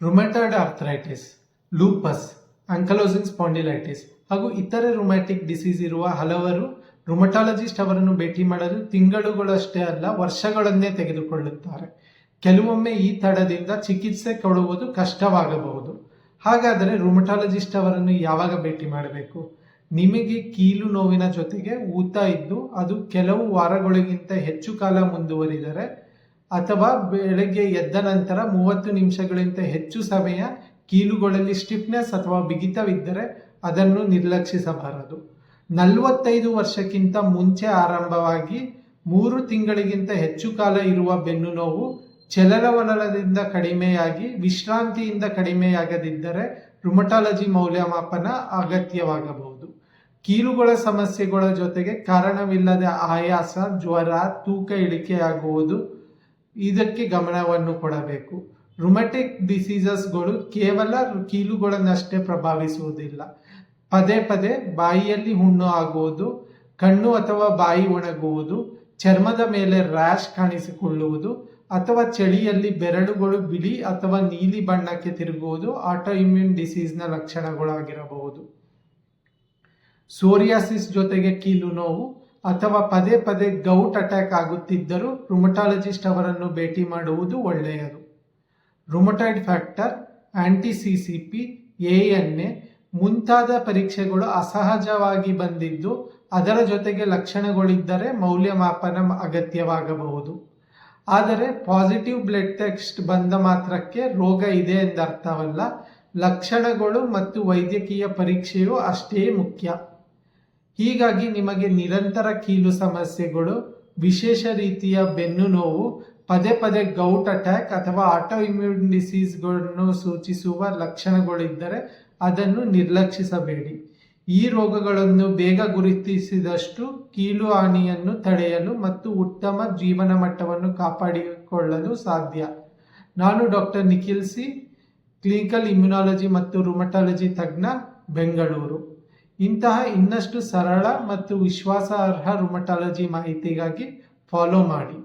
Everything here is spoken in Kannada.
ರುಮೆಟಾಯ್ಡ್ ಆರ್ಥರೈಟಿಸ್, ಲೂಪಸ್, ಆಂಕಲೋಸಿಂಗ್ ಸ್ಪಾಂಡಿಲೈಟಿಸ್ ಹಾಗೂ ಇತರೆ ರುಮ್ಯಾಟಿಕ್ ಡಿಸೀಸ್ ಇರುವ ಹಲವರು ರುಮಟಾಲಜಿಸ್ಟ್ ಅವರನ್ನು ಭೇಟಿ ಮಾಡಲು ತಿಂಗಳುಗಳಷ್ಟೇ ಅಲ್ಲ ವರ್ಷಗಳನ್ನೇ ತೆಗೆದುಕೊಳ್ಳುತ್ತಾರೆ. ಕೆಲವೊಮ್ಮೆ ಈ ತಡದಿಂದ ಚಿಕಿತ್ಸೆ ಕೊಡುವುದು ಕಷ್ಟವಾಗಬಹುದು. ಹಾಗಾದರೆ ರುಮಟಾಲಜಿಸ್ಟ್ ಅವರನ್ನು ಯಾವಾಗ ಭೇಟಿ ಮಾಡಬೇಕು? ನಿಮಗೆ ಕೀಲು ನೋವಿನ ಜೊತೆಗೆ ಊತ ಇದ್ದು ಅದು ಕೆಲವು ವಾರಗಳಿಗಿಂತ ಹೆಚ್ಚು ಕಾಲ ಮುಂದುವರಿದರೆ ಅಥವಾ ಬೆಳಗ್ಗೆ ಎದ್ದ ನಂತರ 30 ನಿಮಿಷಗಳಿಗಿಂತ ಹೆಚ್ಚು ಸಮಯ ಕೀಲುಗಳಲ್ಲಿ ಸ್ಟಿಫ್ನೆಸ್ ಅಥವಾ ಬಿಗಿತವಿದ್ದರೆ ಅದನ್ನು ನಿರ್ಲಕ್ಷಿಸಬಾರದು. 45 ವರ್ಷಕ್ಕಿಂತ ಮುಂಚೆ ಆರಂಭವಾಗಿ 3 ತಿಂಗಳಿಗಿಂತ ಹೆಚ್ಚು ಕಾಲ ಇರುವ ಬೆನ್ನು ನೋವು ಚಲನವಲನದಿಂದ ಕಡಿಮೆಯಾಗಿ ವಿಶ್ರಾಂತಿಯಿಂದ ಕಡಿಮೆಯಾಗದಿದ್ದರೆ ರುಮಟಾಲಜಿ ಮೌಲ್ಯಮಾಪನ ಅಗತ್ಯವಾಗಬಹುದು. ಕೀಲುಗಳ ಸಮಸ್ಯೆಗಳ ಜೊತೆಗೆ ಕಾರಣವಿಲ್ಲದ ಆಯಾಸ, ಜ್ವರ, ತೂಕ ಇಳಿಕೆಯಾಗುವುದು ಇದಕ್ಕೆ ಗಮನವನ್ನು ಕೊಡಬೇಕು. ರುಮ್ಯಾಟಿಕ್ ಡಿಸೀಸಸ್ಗಳು ಕೇವಲ ಕೀಲುಗಳನ್ನಷ್ಟೇ ಪ್ರಭಾವಿಸುವುದಿಲ್ಲ. ಪದೇ ಪದೇ ಬಾಯಿಯಲ್ಲಿ ಹುಣ್ಣು ಆಗುವುದು, ಕಣ್ಣು ಅಥವಾ ಬಾಯಿ ಒಣಗುವುದು, ಚರ್ಮದ ಮೇಲೆ ರ್ಯಾಶ್ ಕಾಣಿಸಿಕೊಳ್ಳುವುದು ಅಥವಾ ಚಳಿಯಲ್ಲಿ ಬೆರಳುಗಳು ಬಿಳಿ ಅಥವಾ ನೀಲಿ ಬಣ್ಣಕ್ಕೆ ತಿರುಗುವುದು ಆಟೋಇಮ್ಯೂನ್ ಡಿಸೀಸ್ನ ಲಕ್ಷಣಗಳಾಗಿರಬಹುದು. ಸೋರಿಯಾಸಿಸ್ ಜೊತೆಗೆ ಕೀಲು ನೋವು ಅಥವಾ ಪದೇ ಪದೇ ಗೌಟ್ ಅಟ್ಯಾಕ್ ಆಗುತ್ತಿದ್ದರೂ ರುಮಟಾಲಜಿಸ್ಟ್ ಅವರನ್ನು ಭೇಟಿ ಮಾಡುವುದು ಒಳ್ಳೆಯದು. ರುಮಟಾಯ್ಡ್ ಫ್ಯಾಕ್ಟರ್, ANT-CCP, ANA ಮುಂತಾದ ಪರೀಕ್ಷೆಗಳು ಅಸಹಜವಾಗಿ ಬಂದಿದ್ದು ಅದರ ಜೊತೆಗೆ ಲಕ್ಷಣಗಳಿದ್ದರೆ ಮೌಲ್ಯಮಾಪನ ಅಗತ್ಯವಾಗಬಹುದು. ಆದರೆ ಪಾಸಿಟಿವ್ ಬ್ಲಡ್ ಟೆಸ್ಟ್ ಬಂದ ಮಾತ್ರಕ್ಕೆ ರೋಗ ಇದೆ ಎಂದರ್ಥವಲ್ಲ. ಲಕ್ಷಣಗಳು ಮತ್ತು ವೈದ್ಯಕೀಯ ಪರೀಕ್ಷೆಯು ಅಷ್ಟೇ ಮುಖ್ಯ. ಹೀಗಾಗಿ ನಿಮಗೆ ನಿರಂತರ ಕೀಲು ಸಮಸ್ಯೆಗಳು, ವಿಶೇಷ ರೀತಿಯ ಬೆನ್ನು ನೋವು, ಪದೇ ಪದೇ ಗೌಟ್ ಅಟ್ಯಾಕ್ ಅಥವಾ ಆಟೋಇಮ್ಯೂನ್ ಡಿಸೀಸ್ಗಳನ್ನು ಸೂಚಿಸುವ ಲಕ್ಷಣಗಳಿದ್ದರೆ ಅದನ್ನು ನಿರ್ಲಕ್ಷಿಸಬೇಡಿ. ಈ ರೋಗಗಳನ್ನು ಬೇಗ ಗುರುತಿಸಿದಷ್ಟು ಕೀಲು ಹಾನಿಯನ್ನು ತಡೆಯಲು ಮತ್ತು ಉತ್ತಮ ಜೀವನ ಮಟ್ಟವನ್ನು ಕಾಪಾಡಿಕೊಳ್ಳಲು ಸಾಧ್ಯ. ನಾನು doctor Nikhil C, clinical immunology ಮತ್ತು ರುಮಟಾಲಜಿ ತಜ್ಞ, ಬೆಂಗಳೂರು. ಇಂತಹ ಇನ್ನಷ್ಟು ಸರಳ ಮತ್ತು ವಿಶ್ವಾಸಾರ್ಹ ರುಮಟಾಲಜಿ ಮಾಹಿತಿಗಾಗಿ ಫಾಲೋ ಮಾಡಿ.